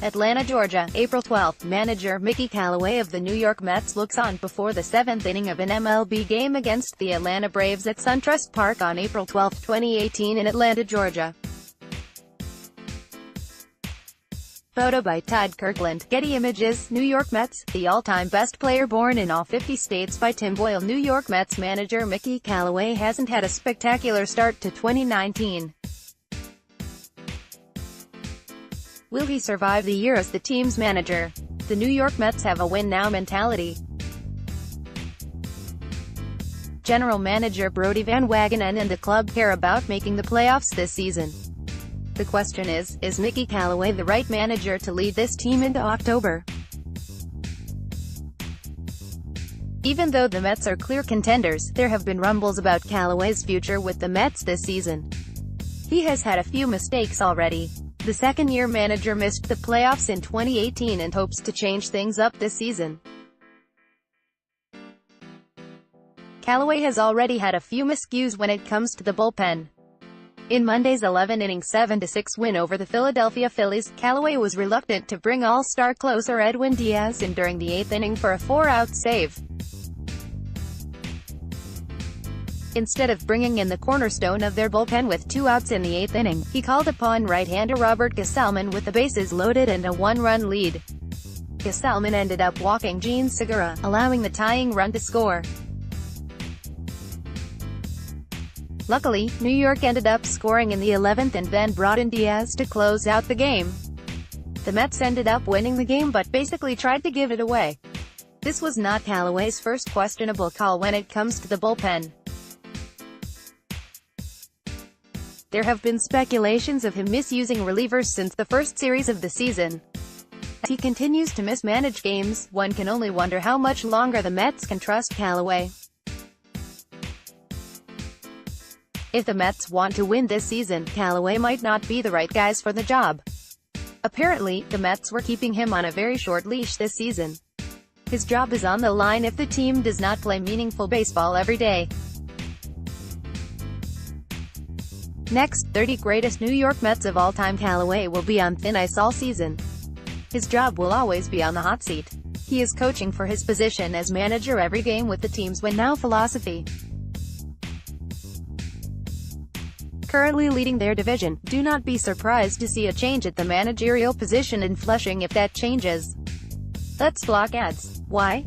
Atlanta, Georgia, April 12. Manager Mickey Callaway of the New York Mets looks on before the 7th inning of an MLB game against the Atlanta Braves at SunTrust Park on April 12, 2018 in Atlanta, Georgia. Photo by Todd Kirkland. Getty Images. New York Mets. The all-time best player born in all 50 states by Tim Boyle. New York Mets manager Mickey Callaway hasn't had a spectacular start to 2019. Will he survive the year as the team's manager? The New York Mets have a win-now mentality. General manager Brodie Van Wagenen and the club care about making the playoffs this season. The question is Mickey Callaway the right manager to lead this team into October? Even though the Mets are clear contenders, there have been rumbles about Callaway's future with the Mets this season. He has had a few mistakes already. The second-year manager missed the playoffs in 2018 and hopes to change things up this season. Callaway has already had a few miscues when it comes to the bullpen. In Monday's 11-inning 7-6 win over the Philadelphia Phillies, Callaway was reluctant to bring all-star closer Edwin Diaz in during the 8th inning for a 4-out save. Instead of bringing in the cornerstone of their bullpen with 2 outs in the 8th inning, he called upon right-hander Robert Gsellman with the bases loaded and a 1-run lead. Gsellman ended up walking Jean Segura, allowing the tying run to score. Luckily, New York ended up scoring in the 11th and then brought in Diaz to close out the game. The Mets ended up winning the game but basically tried to give it away. This was not Callaway's first questionable call when it comes to the bullpen. There have been speculations of him misusing relievers since the first series of the season. As he continues to mismanage games, one can only wonder how much longer the Mets can trust Callaway. If the Mets want to win this season, Callaway might not be the right guys for the job. Apparently, the Mets were keeping him on a very short leash this season. His job is on the line if the team does not play meaningful baseball every day. Next, 30 greatest New York Mets of all time. Callaway will be on thin ice all season. His job will always be on the hot seat. He is coaching for his position as manager every game with the team's win-now philosophy. Currently leading their division, do not be surprised to see a change at the managerial position in Flushing if that changes. Let's block ads. Why?